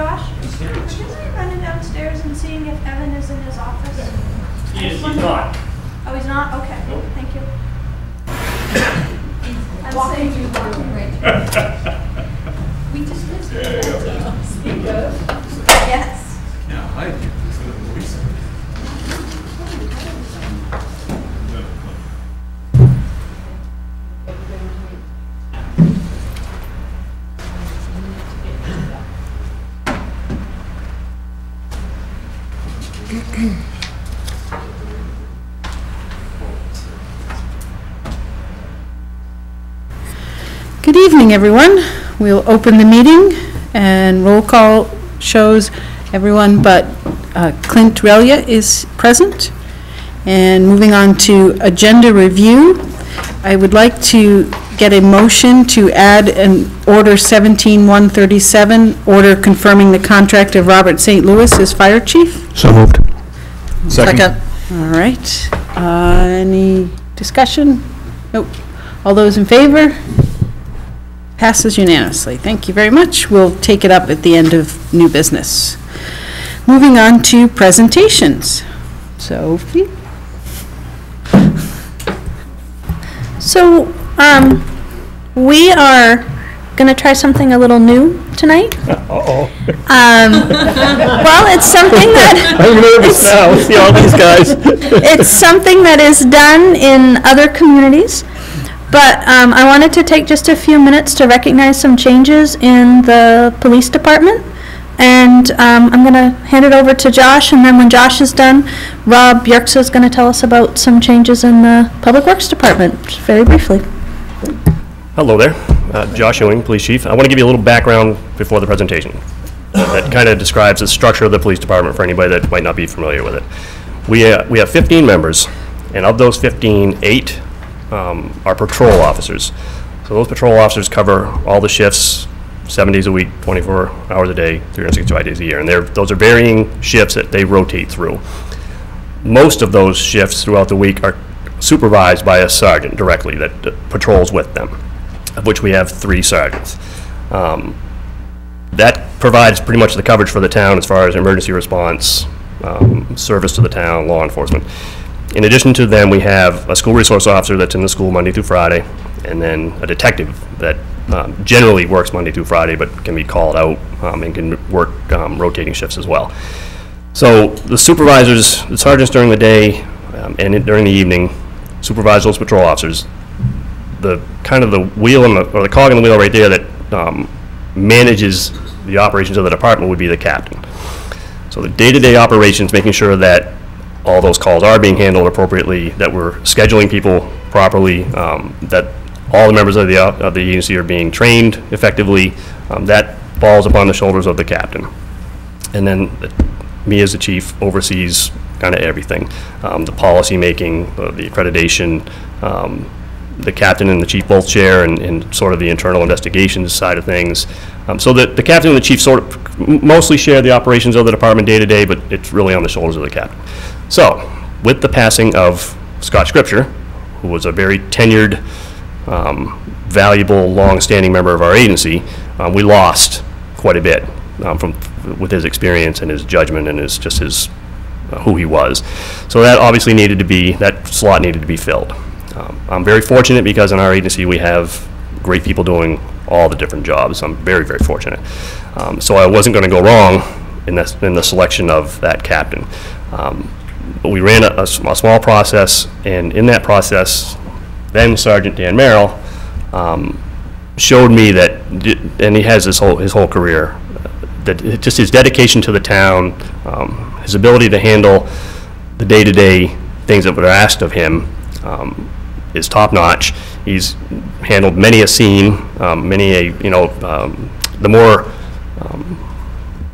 Josh, would you mind running downstairs and seeing if Evan is in his office? He's not. Oh, he's not? Okay. Nope. Thank you. I'm Walking saying you right. We just missed it. Speak of. Yes. Yeah, I do. Good evening, everyone. We'll open the meeting, and roll call shows everyone but Clint Relia is present. And moving on to agenda review, I would like to get a motion to add an Order 17137, order confirming the contract of Robert St. Louis as fire chief. So moved. Second. All right. Any discussion? Nope. All those in favor? Passes unanimously. Thank you very much. We'll take it up at the end of new business. Moving on to presentations. Sophie? So, we are going to try something a little new tonight. Uh-oh. Well, it's something that... I'm nervous now. See all these guys. It's something that is done in other communities. But I wanted to take just a few minutes to recognize some changes in the police department. And I'm going to hand it over to Josh, and then when Josh is done, Rob Bjerksa is going to tell us about some changes in the Public Works Department, very briefly. Hello there, Josh Ewing, Police Chief. I want to give you a little background before the presentation that kind of describes the structure of the police department for anybody that might not be familiar with it. We have 15 members, and of those 15, 8 are patrol officers. So those patrol officers cover all the shifts, 7 days a week, 24 hours a day, 365 days a year. And those are varying shifts that they rotate through. Most of those shifts throughout the week are supervised by a sergeant directly that patrols with them, of which we have 3 sergeants. That provides pretty much the coverage for the town as far as emergency response, service to the town, law enforcement. In addition to them, we have a school resource officer that's in the school Monday through Friday, and then a detective that generally works Monday through Friday, but can be called out and can work rotating shifts as well. So the supervisors, the sergeants during the day and during the evening, supervise those patrol officers. The kind of the wheel or the cog in the wheel right there that manages the operations of the department would be the captain. So the day-to-day operations, making sure that all those calls are being handled appropriately, that we're scheduling people properly, that all the members of the agency are being trained effectively, that falls upon the shoulders of the captain. And then me as the chief oversees kind of everything. The policy making, the accreditation, the captain and the chief both share and sort of the internal investigations side of things. So that the captain and the chief sort of mostly share the operations of the department day to day, but it's really on the shoulders of the captain. So with the passing of Scott Scripture, who was a very tenured, valuable, long-standing member of our agency, we lost quite a bit with his experience and his judgment and his who he was. So that obviously that slot needed to be filled. I'm very fortunate because in our agency we have great people doing all the different jobs. I'm very, very fortunate. So I wasn't going to go wrong in the selection of that captain. But we ran a small process, and in that process, then Sergeant Dan Merrill showed me that, and he has his whole career, that just his dedication to the town, his ability to handle the day-to-day things that were asked of him is top-notch. He's handled many a scene, the more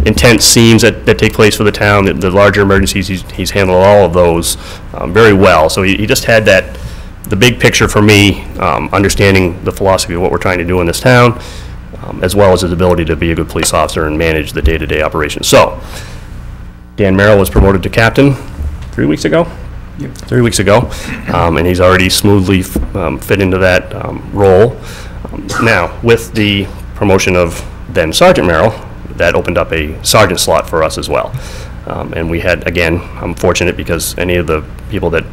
intense scenes that take place for the town, the larger emergencies, he's handled all of those very well. So he just had the big picture for me, understanding the philosophy of what we're trying to do in this town, as well as his ability to be a good police officer and manage the day-to-day operations. So Dan Merrill was promoted to captain 3 weeks ago. Yep. 3 weeks ago, and he's already smoothly fit into that role. Now, with the promotion of then Sergeant Merrill, that opened up a sergeant slot for us as well. And we had, again, I'm fortunate because any of the people that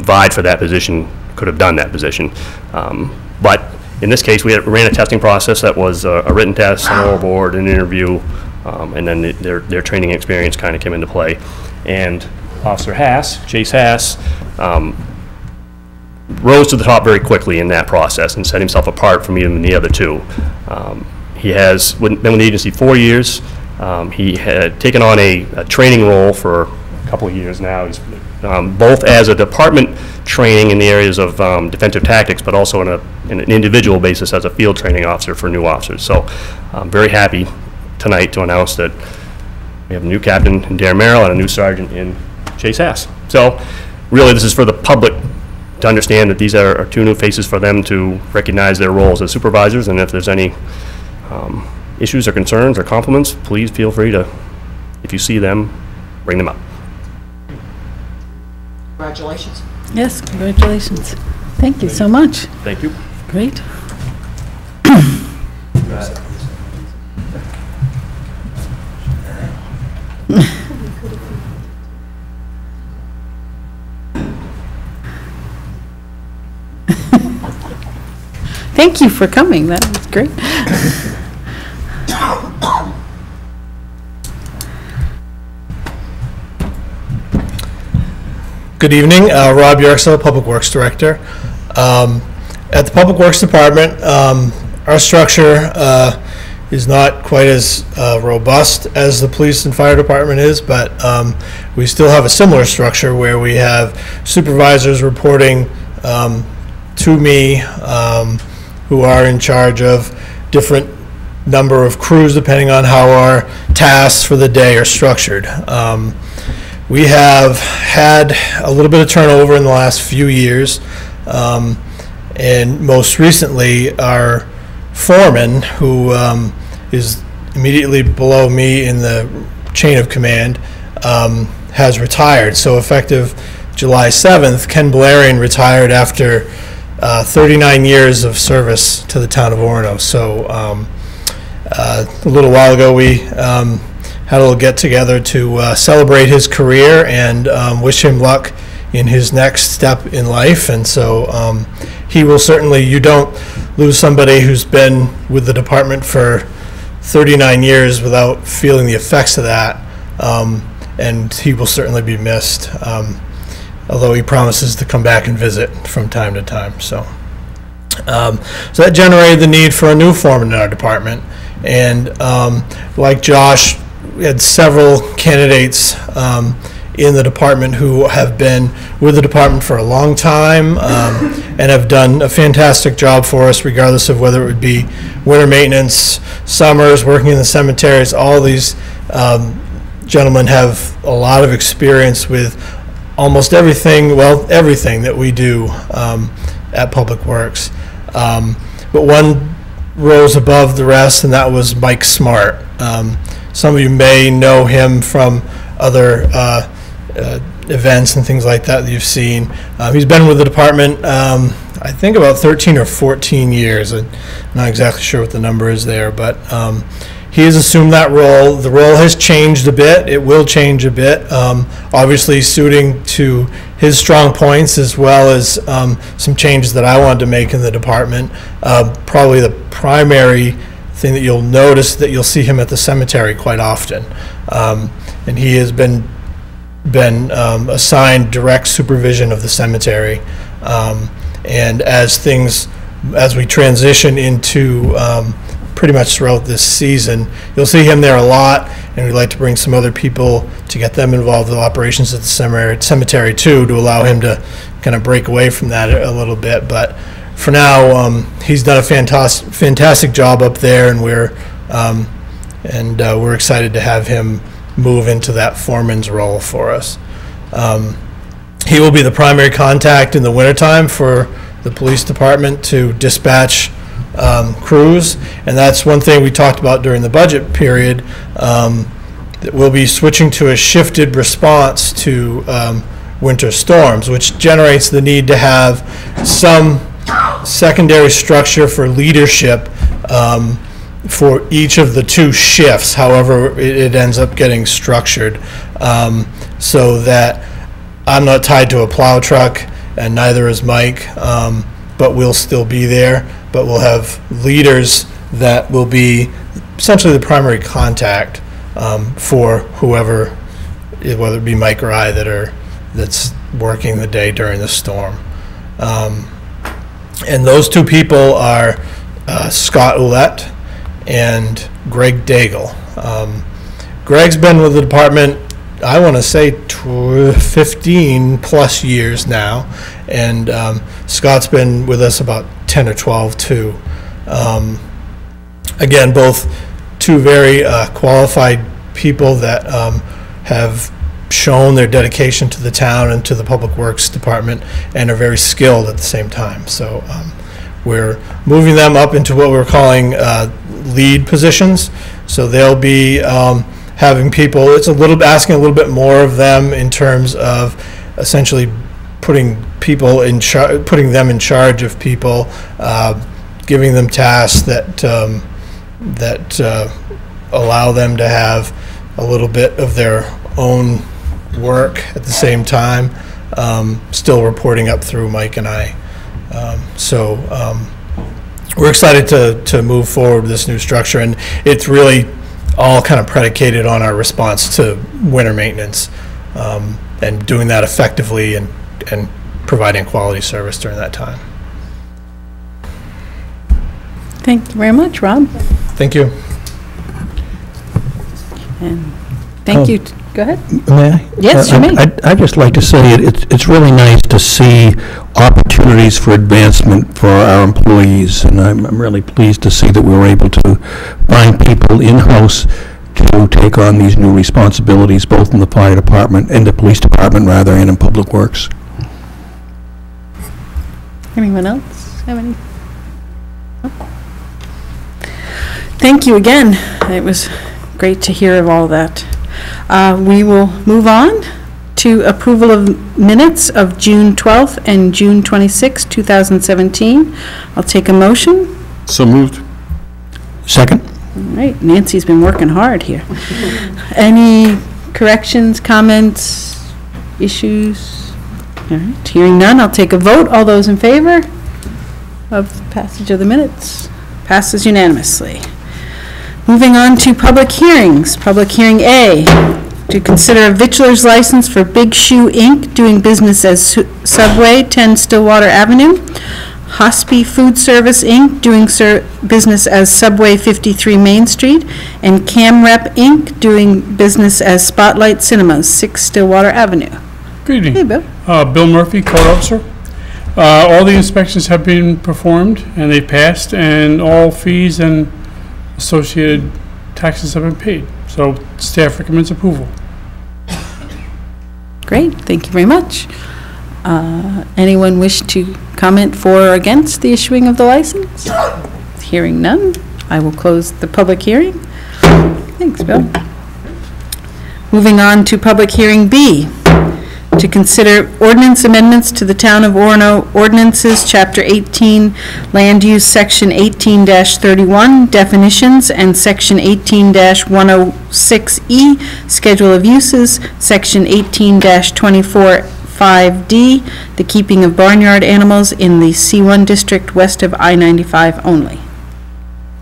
vied for that position could have done that position. But in this case, we ran a testing process that was a written test, an oral board, an interview, and then their training experience kind of came into play. And Officer Haas, Chase Haas, rose to the top very quickly in that process and set himself apart from even the other two. He has been with the agency 4 years. He had taken on a training role for a couple of years now. He's both as a department training in the areas of defensive tactics, but also in an individual basis as a field training officer for new officers. So I'm very happy tonight to announce that we have a new captain in Darren Merrill and a new sergeant in Chase Haas. So really this is for the public to understand that these are two new faces for them to recognize their roles as supervisors, and if there's any issues or concerns or compliments, please feel free to, if you see them, bring them up. Congratulations. Yes, congratulations. Thank you so much. Thank you. Great. Thank you for coming. That was great. Good evening, Rob Yerksel, Public Works Director. At the Public Works Department, our structure is not quite as robust as the police and fire department is, but we still have a similar structure where we have supervisors reporting to me who are in charge of different number of crews depending on how our tasks for the day are structured. We have had a little bit of turnover in the last few years, and most recently our foreman, who is immediately below me in the chain of command, has retired. So effective July 7th, Ken Blarian retired after 39 years of service to the town of Orono. So a little while ago we had a little get-together to celebrate his career and wish him luck in his next step in life. And so he will certainly, you don't lose somebody who's been with the department for 39 years without feeling the effects of that, and he will certainly be missed, although he promises to come back and visit from time to time. So that generated the need for a new foreman in our department. And like Josh, we had several candidates in the department who have been with the department for a long time and have done a fantastic job for us, regardless of whether it would be winter maintenance, summers, working in the cemeteries. All these gentlemen have a lot of experience with almost everything, well, everything that we do at Public Works. But one rose above the rest, and that was Mike Smart. Some of you may know him from other events and things like that you've seen. He's been with the department, I think about 13 or 14 years. I'm not exactly sure what the number is there, but he has assumed that role. The role has changed a bit. It will change a bit, obviously suiting to his strong points, as well as some changes that I wanted to make in the department. Probably the primary thing that you'll notice, that you'll see him at the cemetery quite often, and he has been assigned direct supervision of the cemetery, and as we transition into pretty much throughout this season, you'll see him there a lot, and we'd like to bring some other people to get them involved with operations at the cemetery too, to allow him to kind of break away from that a little bit. But for now, he's done a fantastic job up there, and we're excited to have him move into that foreman's role for us. He will be the primary contact in the wintertime for the police department to dispatch crews, and that's one thing we talked about during the budget period, that we'll be switching to a shifted response to winter storms, which generates the need to have some secondary structure for leadership for each of the 2 shifts, however it ends up getting structured, so that I'm not tied to a plow truck, and neither is Mike, but we'll still be there, but we'll have leaders that will be essentially the primary contact for whoever, whether it be Mike or I, that's working the day during the storm. And those 2 people are Scott Ouellette and Greg Daigle. Greg's been with the department, I want to say 15 plus years now, and Scott's been with us about 10 or 12 too. Again, both 2 very qualified people that have shown their dedication to the town and to the Public Works Department, and are very skilled at the same time. So we're moving them up into what we're calling lead positions. So they'll be having people, it's asking a little bit more of them in terms of essentially putting them in charge of people, giving them tasks that allow them to have a little bit of their own work at the same time, still reporting up through Mike and I. We're excited to move forward with this new structure, and it's really all kind of predicated on our response to winter maintenance, and doing that effectively and providing quality service during that time. Thank you very much, Rob. Thank you. And thank you. Go ahead. May I? Yes, you may. I'd just like to say it's really nice to see opportunities for advancement for our employees, and I'm really pleased to see that we were able to find people in-house to take on these new responsibilities, both in the fire department, and the police department rather, and in Public Works. Anyone else have any? No? Thank you again. It was great to hear of all that. We will move on to approval of minutes of June 12th and June 26th, 2017. I'll take a motion. So moved. Second. All right, Nancy's been working hard here. Any corrections, comments, issues? All right, hearing none, I'll take a vote. All those in favor of passage of the minutes? Passes unanimously. Moving on to public hearings. Public hearing A, to consider a vitulers license for Big Shoe Inc., doing business as Subway, 10 Stillwater Avenue. Hospi Food Service Inc., doing business as Subway, 53 Main Street. And Cam Rep Inc., doing business as Spotlight Cinemas, 6 Stillwater Avenue. Good evening. Hey, Bill. Bill Murphy, Code Officer. All the inspections have been performed, and they passed, and all fees and associated taxes have been paid. So staff recommends approval. Great, thank you very much. Anyone wish to comment for or against the issuing of the license? Hearing none, I will close the public hearing. Thanks, Bill. Moving on to public hearing B, to consider ordinance amendments to the Town of Orono Ordinances, Chapter 18, Land Use, Section 18-31, Definitions, and Section 18-106E, Schedule of Uses, Section 18-24-5D, the keeping of barnyard animals in the C1 district west of I-95 only.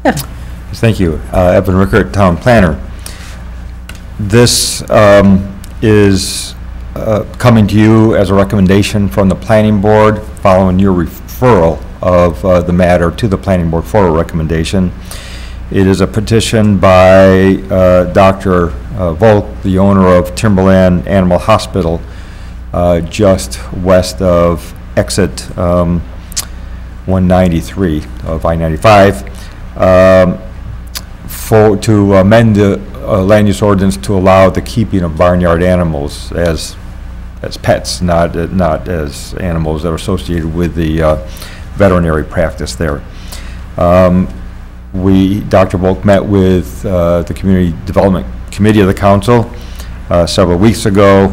Yeah. Thank you. Evan Rickert, Town Planner. This is coming to you as a recommendation from the Planning Board following your referral of the matter to the Planning Board for a recommendation. It is a petition by Dr. Volk, the owner of Timberland Animal Hospital, just west of exit 193 of I-95, to amend the land use ordinance to allow the keeping of barnyard animals as pets, not as animals that are associated with the veterinary practice there. Dr. Volk met with the Community Development Committee of the Council several weeks ago,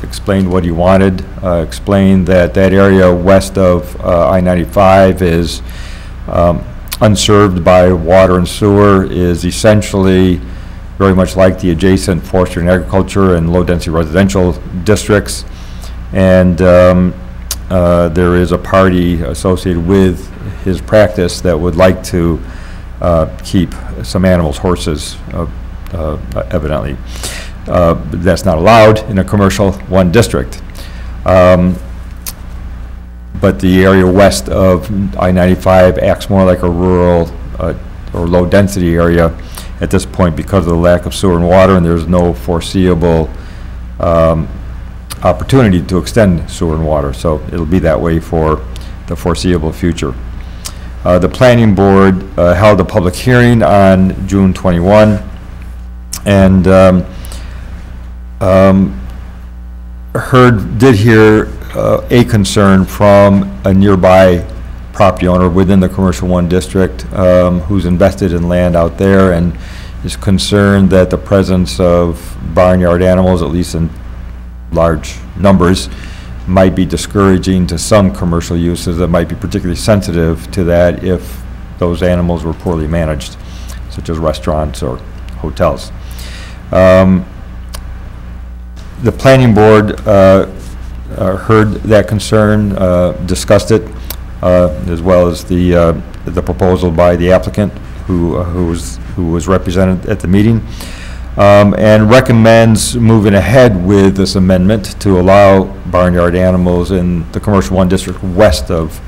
explained what he wanted, explained that that area west of I-95 is unserved by water and sewer is essentially very much like the adjacent forestry and agriculture and low-density residential districts. And there is a party associated with his practice that would like to keep some animals, horses, evidently. That's not allowed in a commercial 1 district. But the area west of I-95 acts more like a rural or low-density area at this point because of the lack of sewer and water, and there's no foreseeable opportunity to extend sewer and water. So it'll be that way for the foreseeable future. The planning board held a public hearing on June 21 and did hear a concern from a nearby property owner within the commercial 1 district who's invested in land out there and is concerned that the presence of barnyard animals, at least in large numbers, might be discouraging to some commercial uses that might be particularly sensitive to that if those animals were poorly managed, such as restaurants or hotels. The planning board heard that concern, discussed it, as well as the proposal by the applicant who was represented at the meeting, and recommends moving ahead with this amendment to allow barnyard animals in the commercial 1 district west of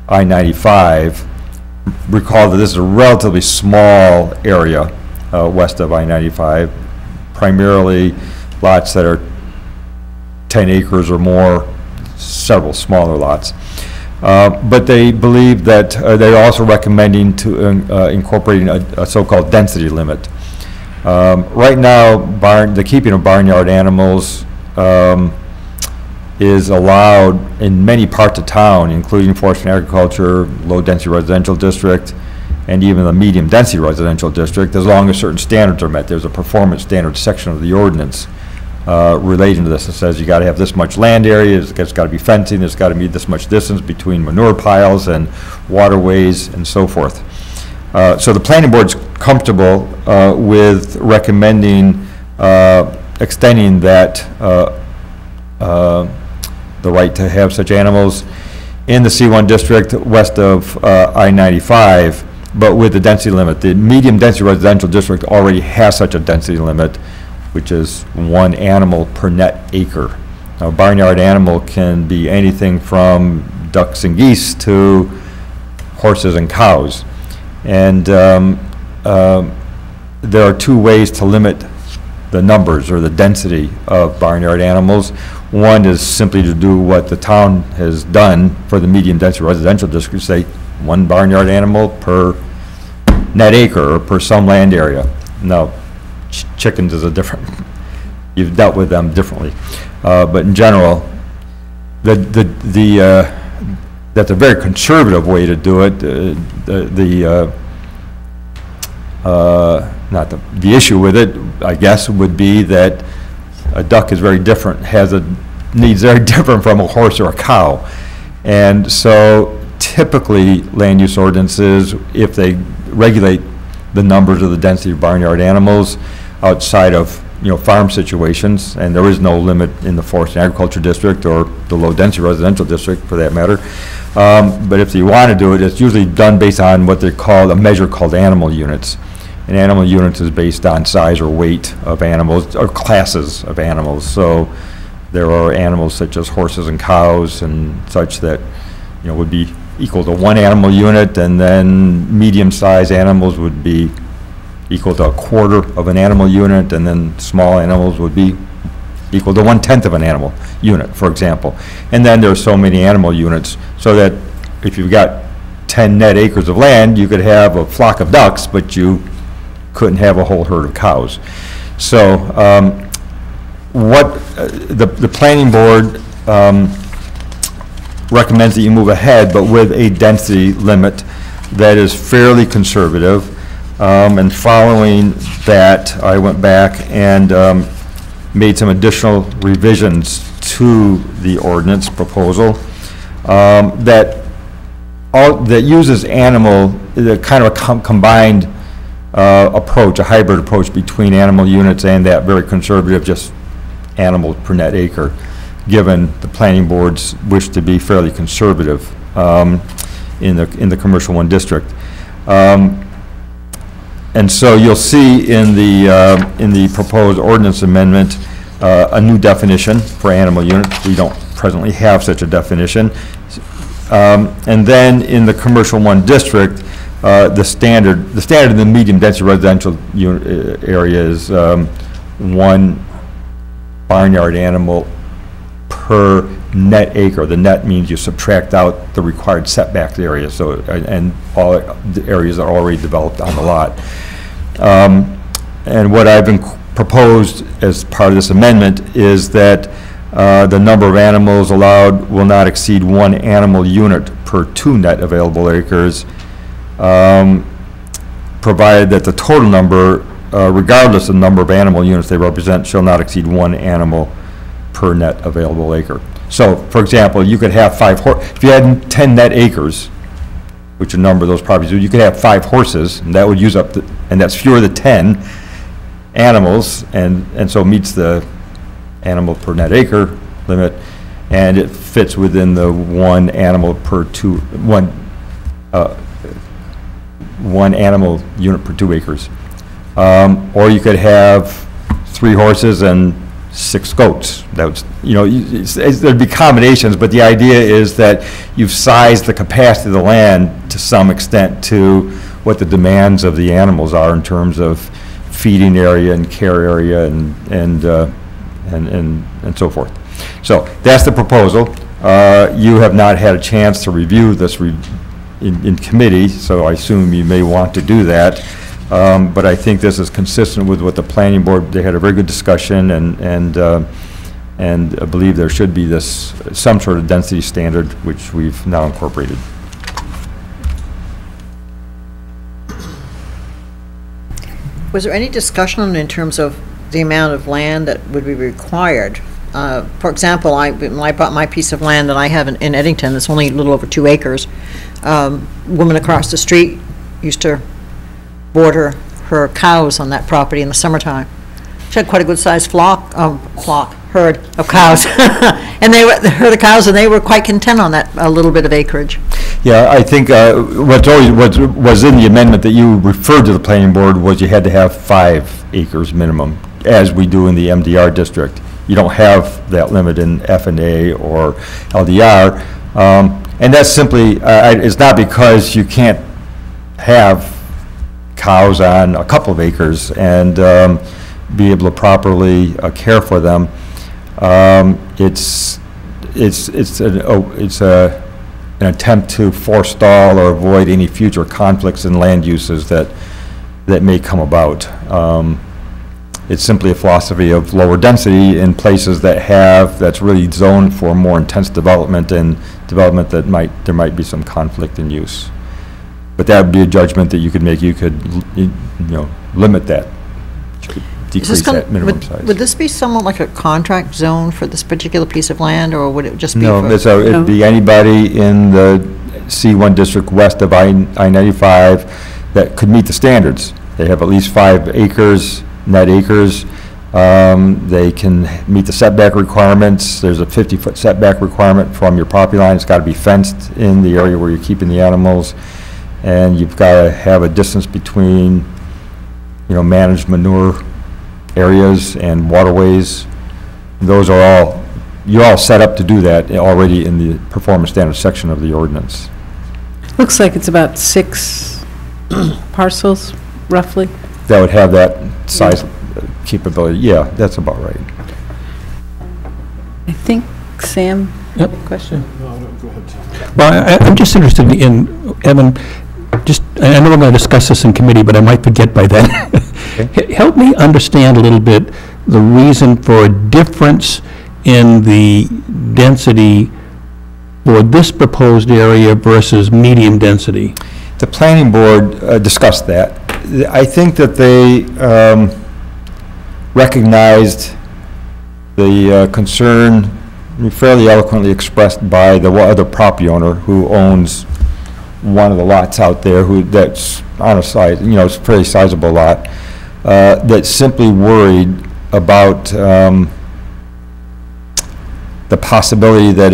I-95. Recall that this is a relatively small area west of I-95, primarily lots that are 10 acres or more, several smaller lots. But they believe that they're also recommending to incorporating a so-called density limit. Right now, the keeping of barnyard animals is allowed in many parts of town, including forestry and agriculture, low-density residential district, and even the medium-density residential district, as long as certain standards are met. There's a performance standards section of the ordinance relating to this. It says you got to have this much land area, it's got to be fencing, there's got to be this much distance between manure piles and waterways and so forth. So the planning board's comfortable with recommending extending that the right to have such animals in the C1 district west of I-95, but with the density limit. The medium density residential district already has such a density limit, which is 1 animal per net acre. Now, a barnyard animal can be anything from ducks and geese to horses and cows. And there are 2 ways to limit the numbers or the density of barnyard animals. One is simply to do what the town has done for the medium density residential district, say 1 barnyard animal per net acre or per some land area. Now, chickens is a different, you've dealt with them differently. But in general, that's a very conservative way to do it. The issue with it, I guess, would be that a duck is very different, needs very different from a horse or a cow. And so typically land use ordinances, if they regulate the numbers of the density of barnyard animals outside of farm situations, and there is no limit in the forest and agriculture district or the low density residential district for that matter. But if you want to do it, it's usually done based on what they call a measure called animal units. And animal units is based on size or weight of animals or classes of animals. So there are animals such as horses and cows and such that would be equal to 1 animal unit, and then medium-sized animals would be equal to 1/4 of an animal unit, and then small animals would be equal to 1/10 of an animal unit, for example. And then there's so many animal units, so that if you've got 10 net acres of land, you could have a flock of ducks, but you couldn't have a whole herd of cows. So the planning board recommends that you move ahead, but with a density limit that is fairly conservative. And following that, I went back and made some additional revisions to the ordinance proposal that that uses animal, the kind of a combined approach, a hybrid approach between animal units and that very conservative, just animal per net acre, given the planning board's wish to be fairly conservative in the commercial 1 district. And so you'll see in the proposed ordinance amendment a new definition for animal unit. We don't presently have such a definition. And then in the commercial 1 district, the standard in the medium density residential unit area is 1 barnyard animal per net acre. The net means you subtract out the required setback area, so, and all the areas are already developed on the lot. And what I've been proposed as part of this amendment is that the number of animals allowed will not exceed 1 animal unit per 2 net available acres, provided that the total number, regardless of the number of animal units they represent, shall not exceed 1 animal per net available acre. So, for example, you could have 5 if you had 10 net acres, which a number of those properties do, you could have 5 horses, and that would use up, and that's fewer than 10 animals, and so meets the animal per net acre limit, and it fits within the 1 animal per 2, 1 animal unit per 2 acres. Or you could have 3 horses and 6 goats. That would, you know, there'd be combinations, but the idea is that you've sized the capacity of the land to some extent to what the demands of the animals are in terms of feeding area and care area and so forth. So that's the proposal. You have not had a chance to review this in committee, so I assume you may want to do that. But I think this is consistent with what the planning board, they had a very good discussion, and I believe there should be some sort of density standard, which we've now incorporated. Was there any discussion in terms of the amount of land that would be required? For example, when I bought my piece of land that I have in Eddington, it's only a little over 2 acres. Woman across the street used to border her cows on that property in the summertime. She had quite a good sized herd of cows. And they were herd of cows, and they were quite content on that little bit of acreage. Yeah, I think what was in the amendment that you referred to the planning board was you had to have 5 acres minimum, as we do in the MDR district. You don't have that limit in F&A or LDR. And that's simply, it's not because you can't have cows on a couple of acres and be able to properly care for them. It's an attempt to forestall or avoid any future conflicts in land uses that may come about. It's simply a philosophy of lower density in places that's really zoned for more intense development and development that there might be some conflict in use. But that would be a judgment that you could make. You could, limit that. You could decrease that minimum size. Would this be somewhat like a contract zone for this particular piece of land, or would it just be No, it'd be anybody in the C1 district west of I-95 that could meet the standards. They have at least 5 acres, net acres. They can meet the setback requirements. There's a 50-foot setback requirement from your property line. It's got to be fenced in the area where you're keeping the animals. And you've got to have a distance between, managed manure areas and waterways. Those are all, you're all set up to do that already in the performance standards section of the ordinance. Looks like it's about 6 parcels, roughly. That would have that size capability. Yeah, that's about right. I think Sam had a question. Well, I'm just interested in, Evan, I know we're going to discuss this in committee, but I might forget by then. Okay. Help me understand a little bit the reason for a difference in the density for this proposed area versus medium density. The planning board discussed that. I think that they recognized the concern fairly eloquently expressed by the other property owner who owns one of the lots out there that's on a size, it's a pretty sizable lot, that's simply worried about the possibility that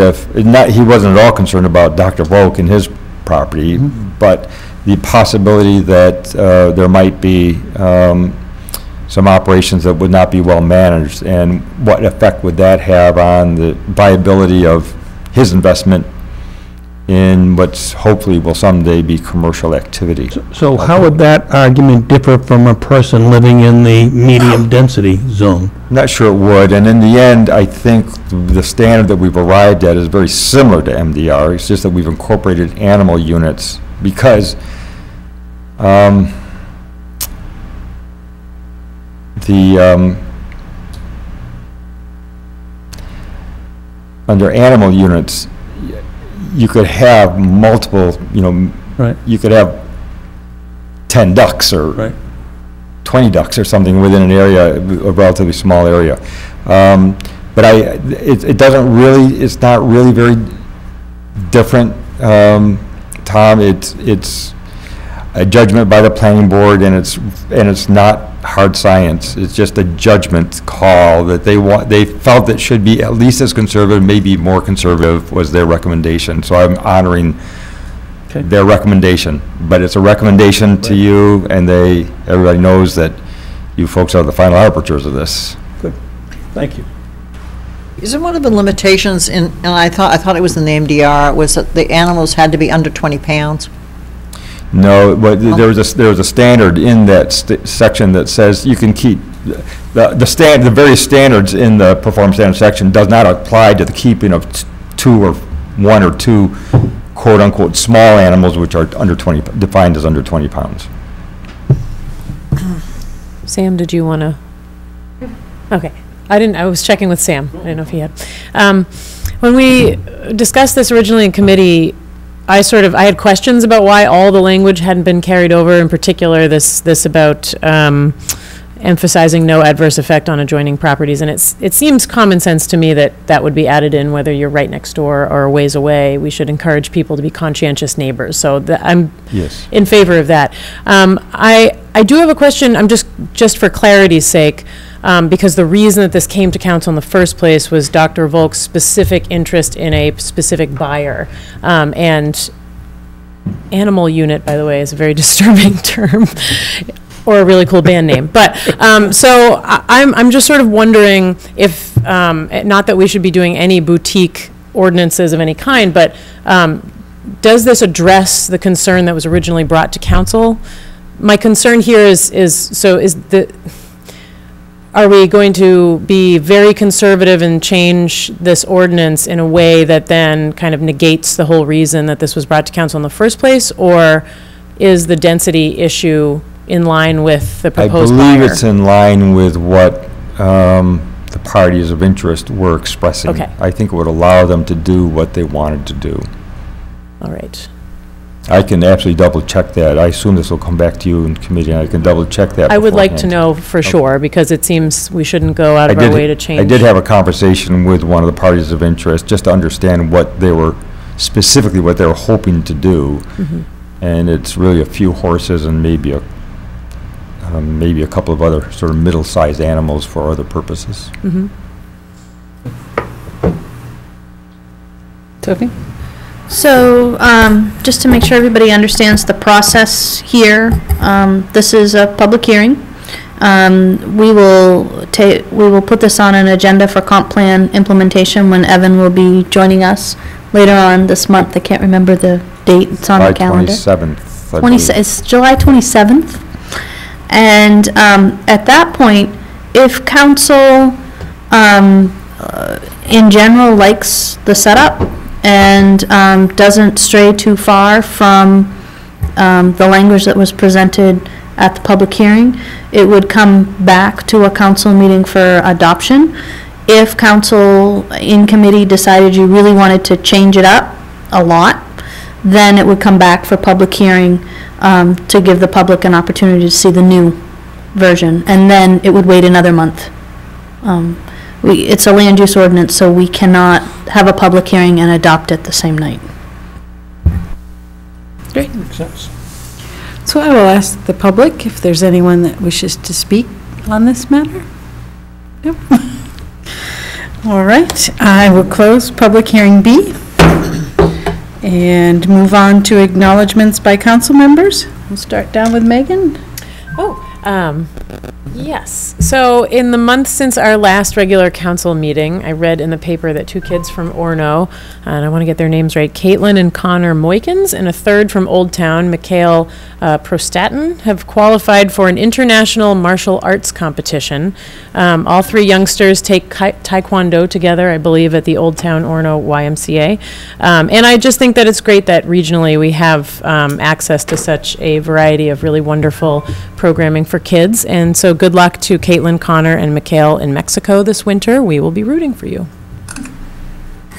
he wasn't at all concerned about Dr. Volk and his property, but the possibility that there might be some operations that would not be well managed, and what effect would that have on the viability of his investment in what's hopefully will someday be commercial activity. So how would that argument differ from a person living in the medium-density zone? I'm not sure it would, and in the end, I think the standard that we've arrived at is very similar to MDR. It's just that we've incorporated animal units because under animal units, you could have multiple, Right. you could have 10 ducks or Right. 20 ducks or something within an area, a relatively small area. But it doesn't really, it's not really very different, Tom. It's a judgment by the planning board, and it's not hard science. It's just a judgment call that they felt it should be at least as conservative, maybe more conservative was their recommendation. So I'm honoring their recommendation, but it's a recommendation to you, and everybody knows that you folks are the final arbiters of this. Good. Thank you. Isn't one of the limitations and I thought it was in the MDR, was that the animals had to be under 20 pounds? No, but there was a standard in that section that says you can keep, the various standards in the performance standard section does not apply to the keeping of one or two quote-unquote small animals which are defined as under 20 pounds. Sam, did you want to? Okay. I was checking with Sam. I didn't know if he had. When we discussed this originally in committee, I had questions about why all the language hadn't been carried over, in particular this about emphasizing no adverse effect on adjoining properties. And it seems common sense to me that would be added in whether you're right next door or a ways away. We should encourage people to be conscientious neighbors. So I'm in favor of that. I do have a question, just for clarity's sake, because the reason that this came to council in the first place was Dr. Volk's specific interest in a specific buyer. And animal unit, by the way, is a very disturbing term, or a really cool band name. But, so I'm just sort of wondering if, not that we should be doing any boutique ordinances of any kind, but does this address the concern that was originally brought to council? My concern here are we going to be very conservative and change this ordinance in a way that then kind of negates the whole reason that this was brought to council in the first place? Or is the density issue in line with the proposed buyer? I believe it's in line with what the parties of interest were expressing. Okay. I think it would allow them to do what they wanted to do. All right. I can absolutely double check that. I assume this will come back to you in committee, and I can double check that. I would like to beforehand. know for sure, because it seems we shouldn't go out of our way to change. I did have a conversation with one of the parties of interest just to understand what they were, specifically what they were hoping to do. And it's really a few horses and maybe a couple of other sort of middle-sized animals for other purposes. Sophie? So, just to make sure everybody understands the process here, this is a public hearing. We will put this on an agenda for comp plan implementation when Evan will be joining us later on this month. I can't remember the date, it's on the calendar. July 27th. It's July 27th. And at that point, if council in general likes the setup and doesn't stray too far from the language that was presented at the public hearing, it would come back to a council meeting for adoption. If council in committee decided you really wanted to change it up a lot, then it would come back for public hearing to give the public an opportunity to see the new version, and then it would wait another month. It's a land use ordinance, so we cannot have a public hearing and adopt it the same night. Great. Makes sense. So I will ask the public if there's anyone that wishes to speak on this matter. Nope. All right, I will close public hearing B and move on to acknowledgements by council members. We'll start down with Megan. Yes. So in the month since our last regular council meeting, I read in the paper that 2 kids from Orono, and I want to get their names right, Caitlin and Connor Moykins, and a third from Old Town, Mikhail Prostatin, have qualified for an international martial arts competition. All 3 youngsters take Taekwondo together, I believe, at the Old Town Orono YMCA. And I just think that it's great that regionally we have access to such a variety of really wonderful programming for kids. And so good luck to Caitlin, Connor, and Mikhail in Mexico this winter. We will be rooting for you.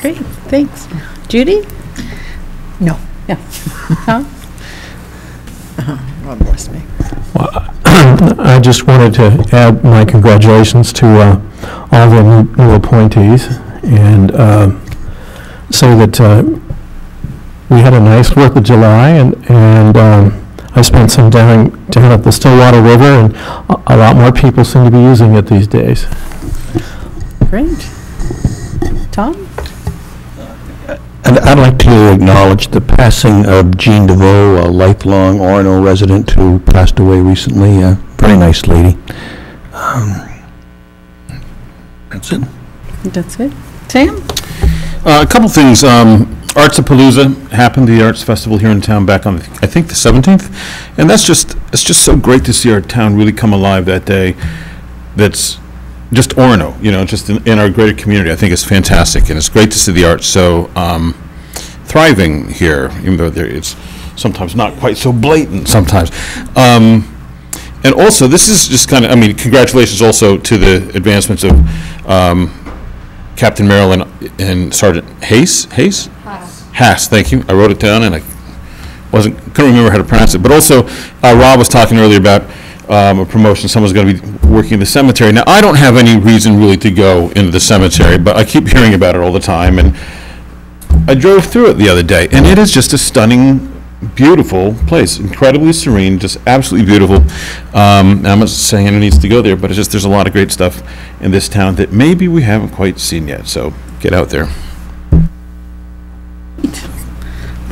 Great, thanks. Judy? No. Yeah. Tom? God bless me. I just wanted to add my congratulations to all the new appointees and say that we had a nice 4th of July and I spent some down at the Stillwater River, and a lot more people seem to be using it these days. Great. Tom? And I'd like to acknowledge the passing of Jean DeVoe, a lifelong Orono resident who passed away recently. A very nice lady. That's it. That's it. Sam? A couple things. Arts-a-Palooza happened, the arts festival here in town back on, I think, the 17th. And it's just so great to see our town really come alive that day. That's just Orono, just in our greater community. I think it's fantastic. And it's great to see the arts so thriving here, even though it's sometimes not quite so blatant sometimes. And also, this is just kind of, congratulations also to the advancements of Captain Marilyn and Sergeant Hayes? Haas, thank you. I wrote it down and I couldn't remember how to pronounce it. But also, Rob was talking earlier about a promotion. Someone's going to be working in the cemetery. Now, I don't have any reason really to go into the cemetery, but I keep hearing about it all the time. And I drove through it the other day, and it is just a stunning, beautiful place. Incredibly serene, just absolutely beautiful. I'm not saying anyone needs to go there, but it's just there's a lot of great stuff in this town that maybe we haven't quite seen yet. So get out there.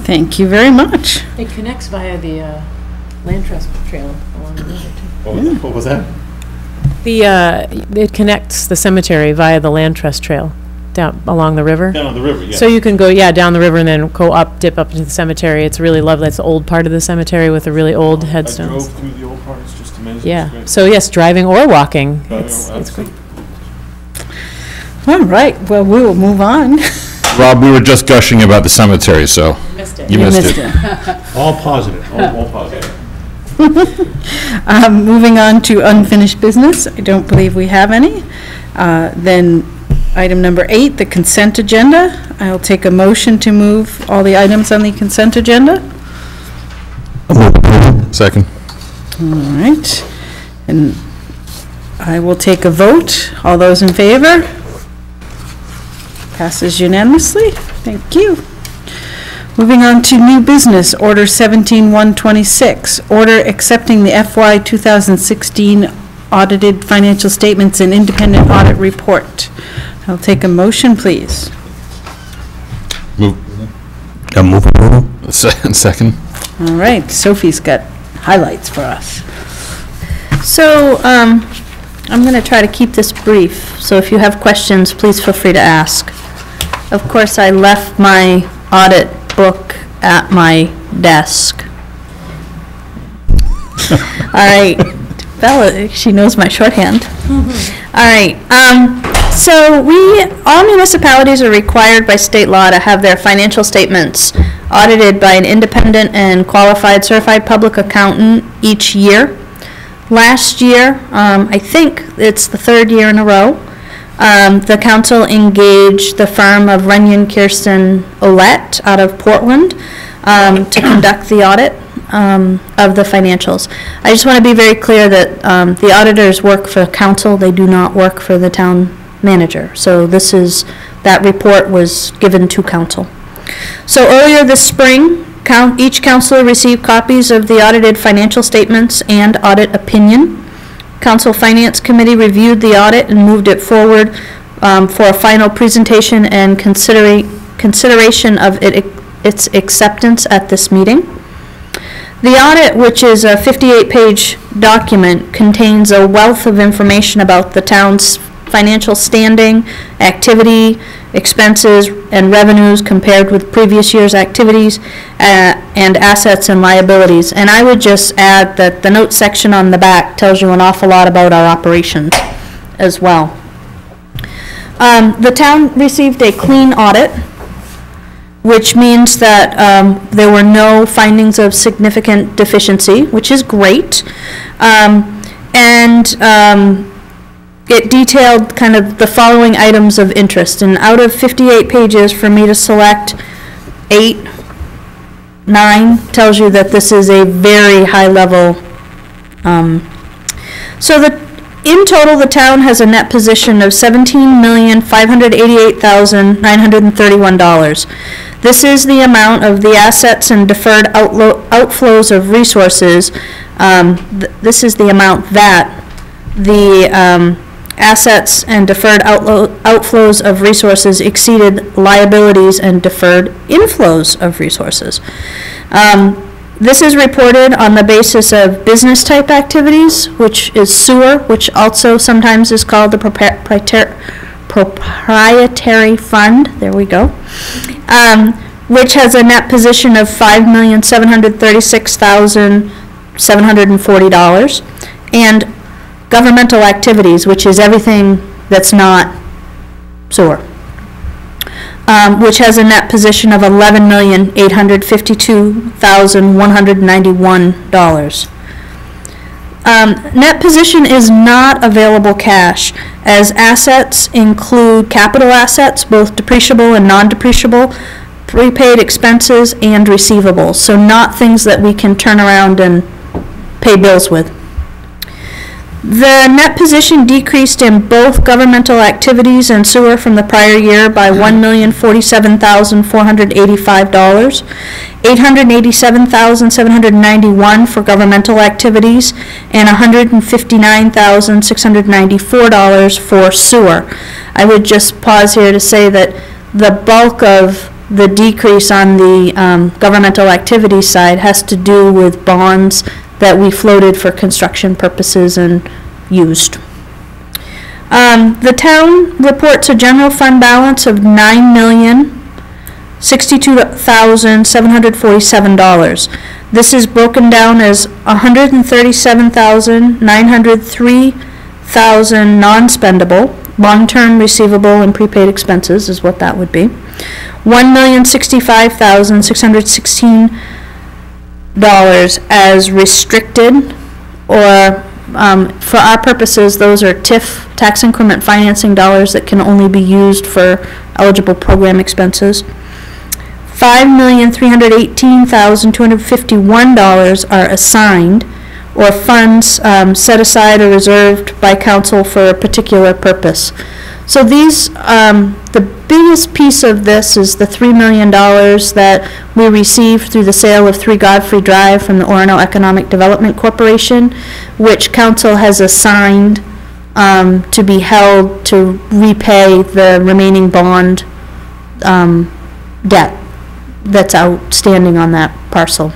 Thank you very much. It connects via the land trust trail along the river, Oh, what was that? It connects the cemetery via the land trust trail down along the river. Down on the river, yeah. So you can go, down the river and then go up, dip up into the cemetery. It's really lovely. It's the old part of the cemetery with the really old headstones. I drove through the old part. It's just amazing. Yeah. So yes, driving or walking. It's great. All right, well, we will move on. Rob, we were just gushing about the cemetery, so you missed it. All positive. All positive. Moving on to unfinished business. I don't believe we have any. Then item number 8, the consent agenda. I'll take a motion to move all the items on the consent agenda. Second. All right. And I will take a vote. All those in favor? Passes unanimously. Thank you. Moving on to new business, Order 17-126, order accepting the FY 2016 audited financial statements and independent audit report. I'll take a motion, please. Move. Move approval. Second. All right, Sophie's got highlights for us. So, I'm going to try to keep this brief, so if you have questions, please feel free to ask. Of course, I left my audit book at my desk. All right, Bella, she knows my shorthand. All right, so all municipalities are required by state law to have their financial statements audited by an independent and qualified certified public accountant each year. Last year, I think it's the 3rd year in a row, the council engaged the firm of Runyon Kirsten Ouellette out of Portland to conduct the audit of the financials. I just want to be very clear that the auditors work for council, they do not work for the town manager. So that report was given to council. So earlier this spring, Each counselor received copies of the audited financial statements and audit opinion. Council Finance Committee reviewed the audit and moved it forward for a final presentation and consideration of its acceptance at this meeting. The audit, which is a 58-page document, contains a wealth of information about the town's financial standing, activity, expenses, and revenues compared with previous year's activities, and assets and liabilities. And I would just add that the notes section on the back tells you an awful lot about our operations as well. The town received a clean audit, which means that there were no findings of significant deficiency, which is great. It detailed kind of the following items of interest. And out of 58 pages, for me to select 8, 9 tells you that this is a very high level. In total, the town has a net position of $17,588,931. This is the amount of the assets and deferred outflows of resources. This is the amount that the assets and deferred outflows of resources exceeded liabilities and deferred inflows of resources. This is reported on the basis of business type activities, which is sewer, which also sometimes is called the proprietary fund. There we go. Which has a net position of $5,736,740, and governmental activities, which is everything that's not sewer, which has a net position of $11,852,191. Net position is not available cash, as assets include capital assets, both depreciable and non-depreciable, prepaid expenses, and receivables, so not things that we can turn around and pay bills with. The net position decreased in both governmental activities and sewer from the prior year by $1,047,485, $887,791 for governmental activities, and $159,694 for sewer. I would just pause here to say that the bulk of the decrease on the governmental activity side has to do with bonds that we floated for construction purposes and used. The town reports a general fund balance of $9,062,747. This is broken down as $137,903,000 non-spendable, long-term receivable and prepaid expenses is what that would be. $1,065,616 as restricted, or for our purposes, those are TIF, tax increment financing dollars that can only be used for eligible program expenses. $5,318,251 are assigned, or funds set aside or reserved by council for a particular purpose. So these, the biggest piece of this is the $3 million that we received through the sale of 3 Godfrey Drive from the Orono Economic Development Corporation, which council has assigned to be held to repay the remaining bond debt that's outstanding on that parcel.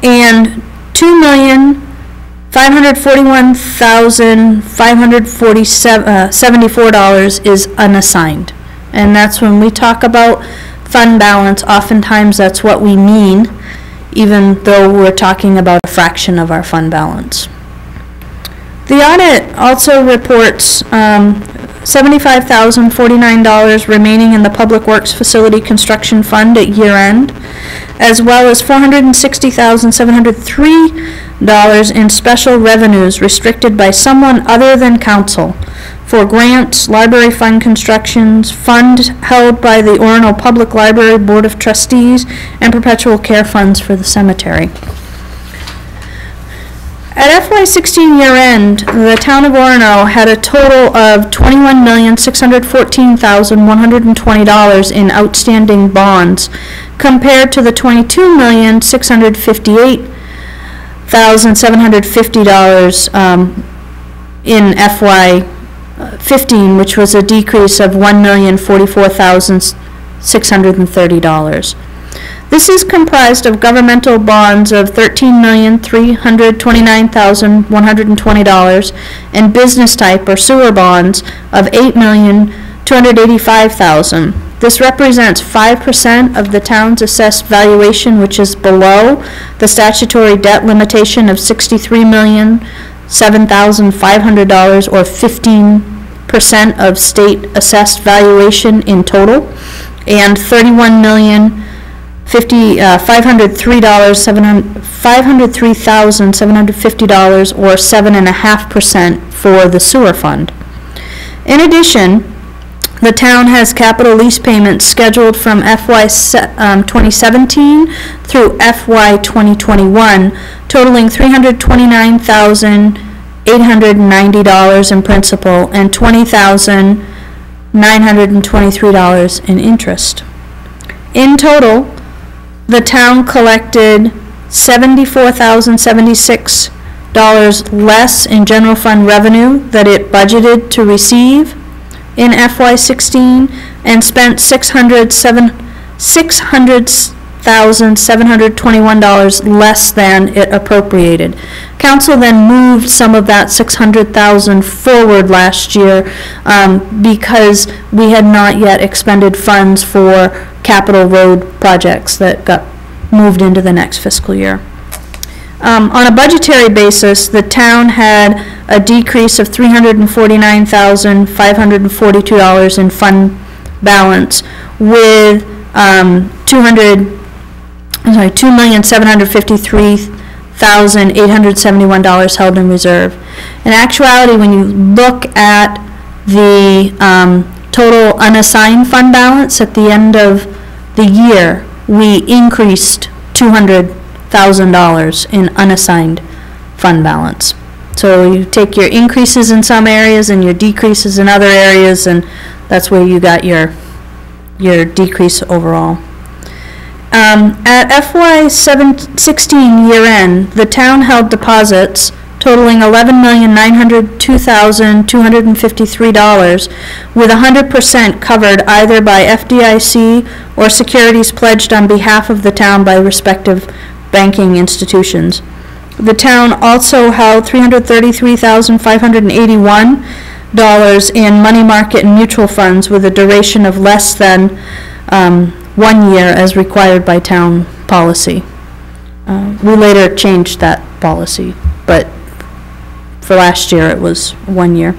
And $2,541,574 is unassigned. And that's when we talk about fund balance, oftentimes that's what we mean, even though we're talking about a fraction of our fund balance. The audit also reports $75,049 remaining in the Public Works Facility Construction Fund at year end, as well as $460,703 in special revenues restricted by someone other than council for grants, library fund constructions, funds held by the Orono Public Library Board of Trustees, and perpetual care funds for the cemetery. At FY16 year end, the town of Orono had a total of $21,614,120 in outstanding bonds, compared to the $22,658,750 in FY15, which was a decrease of $1,044,630. This is comprised of governmental bonds of $13,329,120 and business type or sewer bonds of $8,285,000. This represents 5% of the town's assessed valuation, which is below the statutory debt limitation of $63,007,500 or 15% of state assessed valuation in total, and $503,750 or 7.5% for the sewer fund. In addition, the town has capital lease payments scheduled from FY 2017 through FY 2021 totaling $329,890 in principal and $20,923 in interest. In total, the town collected $74,076 less in general fund revenue that it budgeted to receive in FY16 and spent $600,721 less than it appropriated. Council then moved some of that $600,000 forward last year because we had not yet expended funds for capital road projects that got moved into the next fiscal year. On a budgetary basis, the town had a decrease of $349,542 in fund balance, with $2,753,871 held in reserve. In actuality, when you look at the total unassigned fund balance at the end of the year, we increased $200,000 in unassigned fund balance. So you take your increases in some areas and your decreases in other areas, and that's where you got your decrease overall. At FY16 year end, the town held deposits totaling $11,902,253, with 100% covered either by FDIC or securities pledged on behalf of the town by respective banking institutions. The town also held $333,581 in money market and mutual funds with a duration of less than 1 year as required by town policy. We later changed that policy, but for last year it was 1 year.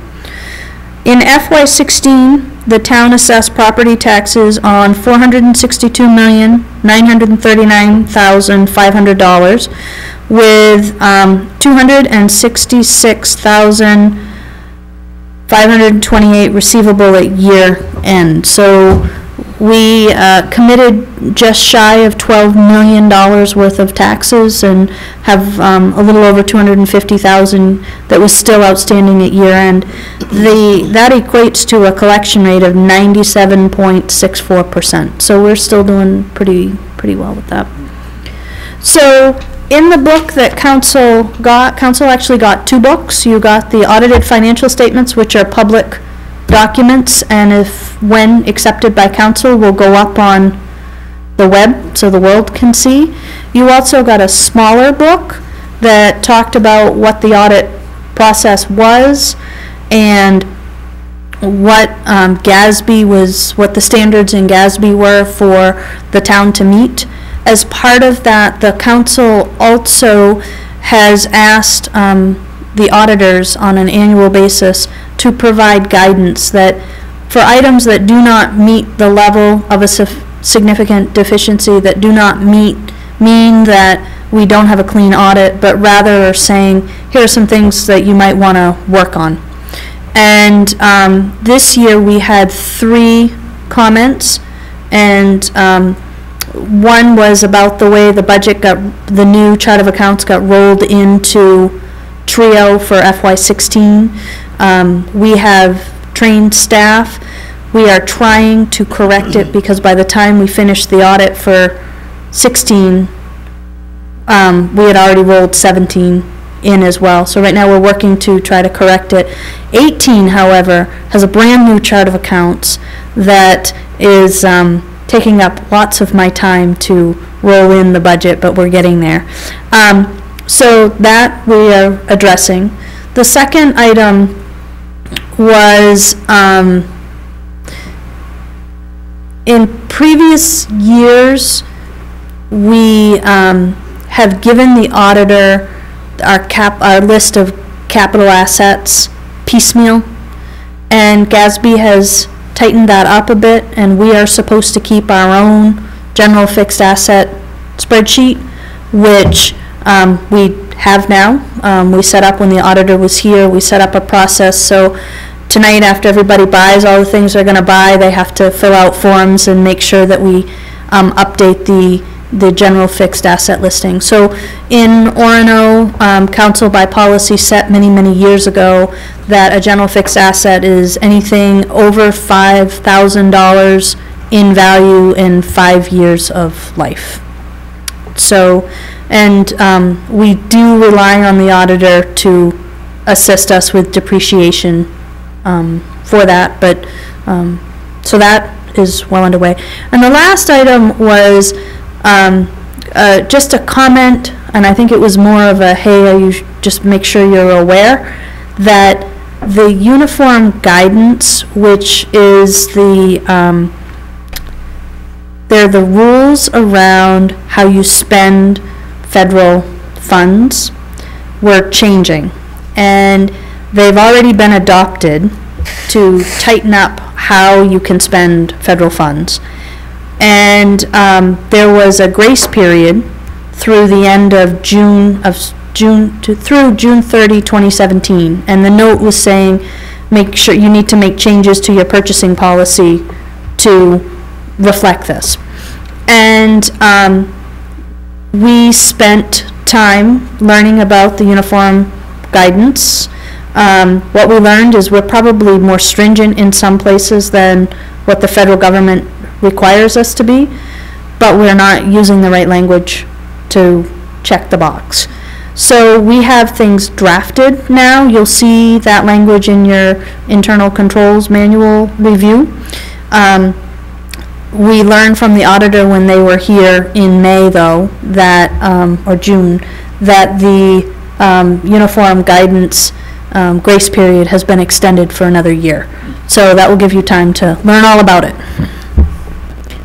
In FY16, the town assessed property taxes on $462,939,500 with $266,528 receivable at year end. So we committed just shy of $12 million worth of taxes and have a little over $250,000 that was still outstanding at year end. That equates to a collection rate of 97.64%. So we're still doing pretty well with that. So in the book that council actually got two books. You got the audited financial statements, which are public documents, and when accepted by council, will go up on the web so the world can see. You also got a smaller book that talked about what the audit process was and what GASB was, what the standards in GASB were for the town to meet. As part of that, the council also has asked the auditors on an annual basis to provide guidance that for items that do not meet the level of a significant deficiency, that do not mean that we don't have a clean audit, but rather are saying, here are some things that you might want to work on. And this year we had 3 comments, and one was about the way the budget the new chart of accounts got rolled into trio for FY16. We have trained staff. We are trying to correct it because by the time we finished the audit for 16, we had already rolled 17 in as well. So right now we're working to try to correct it. 18, however, has a brand new chart of accounts that is taking up lots of my time to roll in the budget, but we're getting there. So that we are addressing. The second item was in previous years, we have given the auditor our list of capital assets piecemeal, and GASB has tightened that up a bit, and we are supposed to keep our own general fixed asset spreadsheet, which we have now. We set up when the auditor was here, we set up a process, so tonight after everybody buys all the things they're going to buy, they have to fill out forms and make sure that we update the general fixed asset listing. So in Orono, council by policy set many, many years ago that a general fixed asset is anything over $5,000 in value in 5 years of life. So, and we do rely on the auditor to assist us with depreciation for that, but so that is well underway. And the last item was just a comment, and I think it was more of a, hey, you just make sure you're aware that the uniform guidance, which is they're the rules around how you spend federal funds, were changing. And they've already been adopted to tighten up how you can spend federal funds. And there was a grace period through the end of through June 30, 2017. And the note was saying, make sure you need to make changes to your purchasing policy to reflect this. And we spent time learning about the uniform guidance. What we learned is we're probably more stringent in some places than what the federal government requires us to be, but we're not using the right language to check the box. So we have things drafted now. You'll see that language in your internal controls manual review. We learned from the auditor when they were here in May, though, that, or June, that the uniform guidance grace period has been extended for another year. So that will give you time to learn all about it.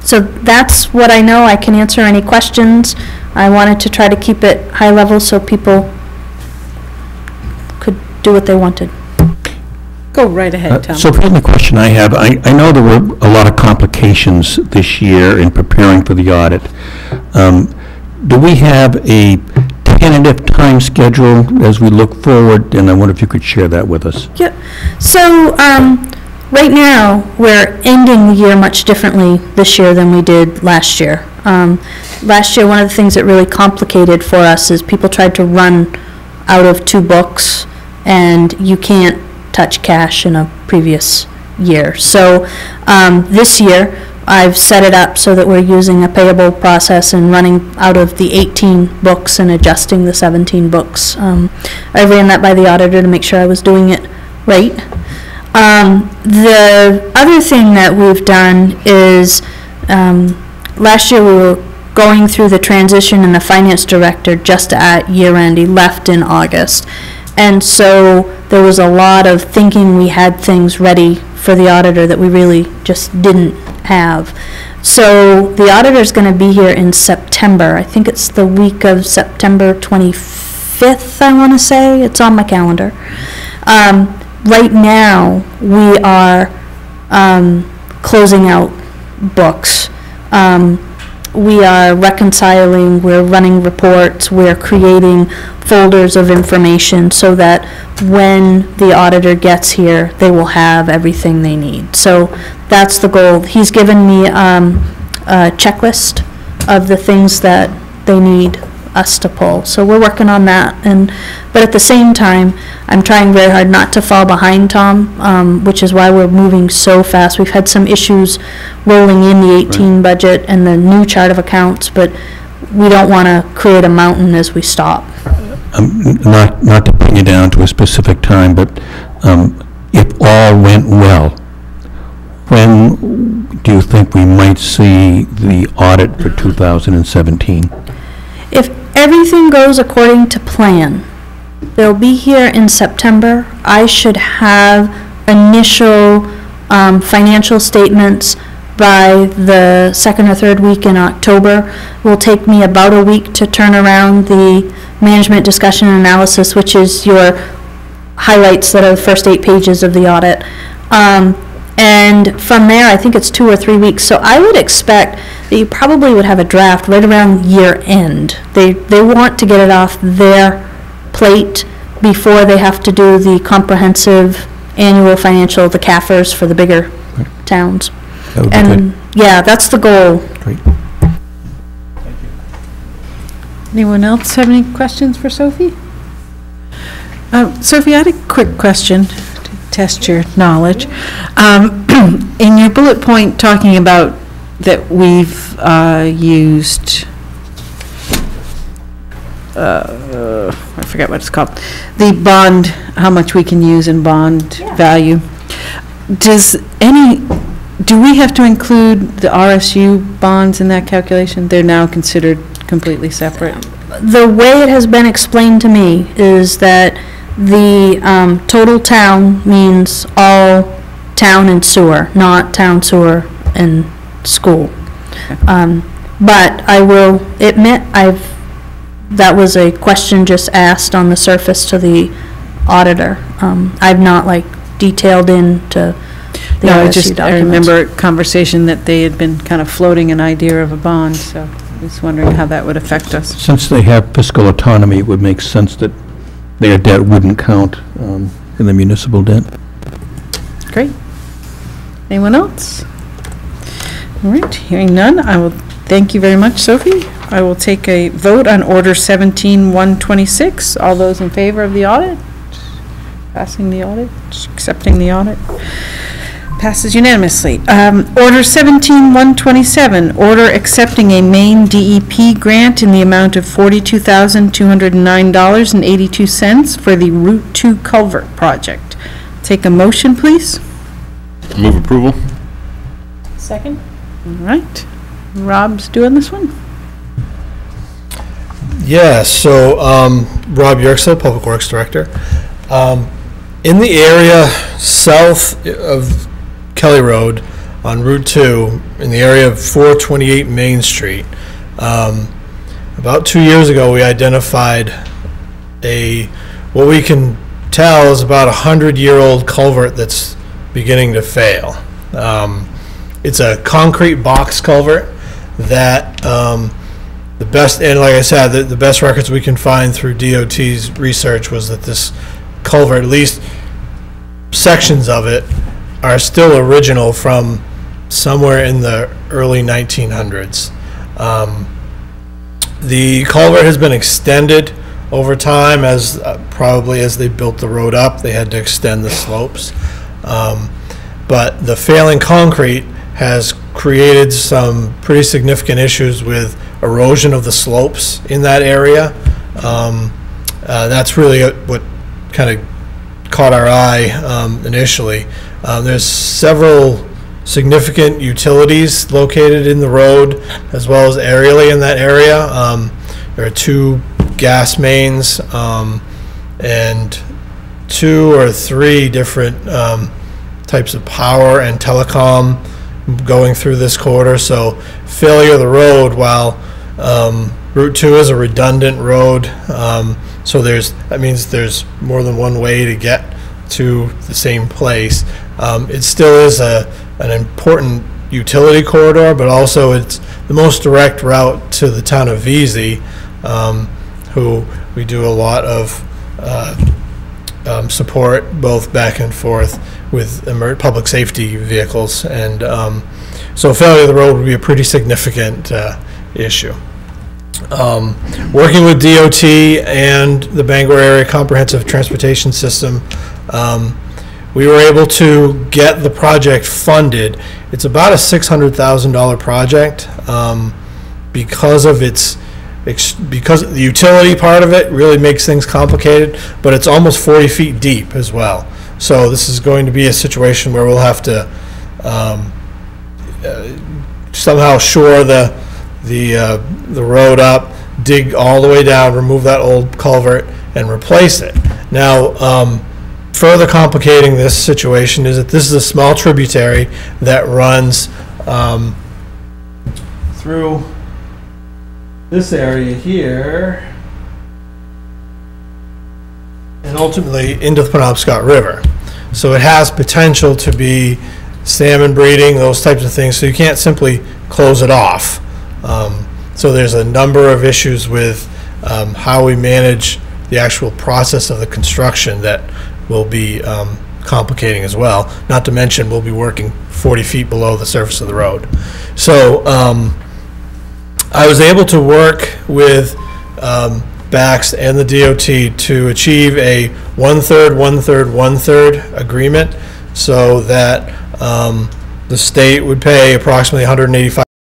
So that's what I know. I can answer any questions. I wanted to try to keep it high level so people could do what they wanted. Go right ahead, Tom. So the only question I have, I know there were a lot of complications this year in preparing for the audit. Do we have a tentative time schedule as we look forward? And I wonder if you could share that with us. Yep. So right now, we're ending the year much differently this year than we did last year. Last year, one of the things that really complicated for us is people tried to run out of 2 books, and you can't touch cash in a previous year. So this year, I've set it up so that we're using a payable process and running out of the 18 books and adjusting the 17 books. I ran that by the auditor to make sure I was doing it right. The other thing that we've done is last year we were going through the transition in the finance director just at year end. He left in August. And so there was a lot of thinking we had things ready for the auditor that we really just didn't have. So the auditor is going to be here in September. I think it's the week of September 25th, I want to say. It's on my calendar. Right now, we are closing out books. We are reconciling, we're running reports, we're creating folders of information so that when the auditor gets here, they will have everything they need. So that's the goal. He's given me a checklist of the things that they need us to pull. So we're working on that, but at the same time, I'm trying very hard not to fall behind Tom, which is why we're moving so fast. We've had some issues rolling in the 18 budget and the new chart of accounts, but we don't want to create a mountain as we stop. Not to pin you down to a specific time, but if all went well, when do you think we might see the audit for 2017? If everything goes according to plan, they'll be here in September. I should have initial financial statements by the second or third week in October. It will take me about a week to turn around the management discussion and analysis, which is your highlights that are the first 8 pages of the audit. And from there, I think it's 2 or 3 weeks. So I would expect that you probably would have a draft right around year end. They want to get it off their plate before they have to do the comprehensive annual financial, the CAFRs for the bigger towns. That would be And yeah, that's the goal. Great. Anyone else have any questions for Sophie? Sophie, I had a quick question to test your knowledge. In your bullet point talking about that we've used, I forget what it's called, the bond, how much we can use in bond value. Do we have to include the RSU bonds in that calculation? They're now considered completely separate? The way it has been explained to me is that the total town means all town and sewer, not town, sewer, and school. But I will admit, that was a question just asked on the surface to the auditor. I've not detailed into the RSU documents. I remember a conversation that they had been kind of floating an idea of a bond, so I was wondering how that would affect us. Since they have fiscal autonomy, it would make sense that their debt wouldn't count in the municipal debt. Great. Anyone else? All right, hearing none, I will thank you very much, Sophie. I will take a vote on Order 17-126. All those in favor of the audit? Passing the audit? Accepting the audit? Passes unanimously. Order 17-127, order accepting a Maine DEP grant in the amount of $42,209.82 for the Route 2 culvert project. Take a motion, please. Move approval. Second. All right. Rob's doing this one. Yeah, so Rob Yerksel, Public Works Director. In the area south of Kelly Road on Route 2, in the area of 428 Main Street, about 2 years ago we identified what we can tell is about 100-year-old culvert that's beginning to fail. It's a concrete box culvert that the best, and like I said, the best records we can find through DOT's research was that this culvert, at least sections of it, are still original from somewhere in the early 1900s. The culvert has been extended over time as probably as they built the road up, they had to extend the slopes. But the failing concrete has created some pretty significant issues with erosion of the slopes in that area. That's really what kind of caught our eye initially. There's several significant utilities located in the road as well as aerially in that area. There are 2 gas mains and 2 or 3 different types of power and telecom going through this corridor. So failure of the road, while Route 2 is a redundant road, so that means there's more than one way to get to the same place. It still is an important utility corridor, but also it's the most direct route to the town of Veazey, who we do a lot of support both back and forth with public safety vehicles, and so failure of the road would be a pretty significant issue. Working with DOT and the Bangor Area Comprehensive Transportation System, we were able to get the project funded. It's about a $600,000 project because of because the utility part of it really makes things complicated, but it's almost 40 feet deep as well. So this is going to be a situation where we'll have to somehow shore the road up, dig all the way down, remove that old culvert, and replace it. Now, further complicating this situation is that this is a small tributary that runs through this area here and ultimately into the Penobscot River. So it has potential to be salmon breeding, those types of things, so you can't simply close it off. So there's a number of issues with how we manage the actual process of the construction that will be complicating as well. Not to mention, we'll be working 40 feet below the surface of the road. So I was able to work with Bax and the DOT to achieve a 1/3, 1/3, 1/3 agreement, so that the state would pay approximately $185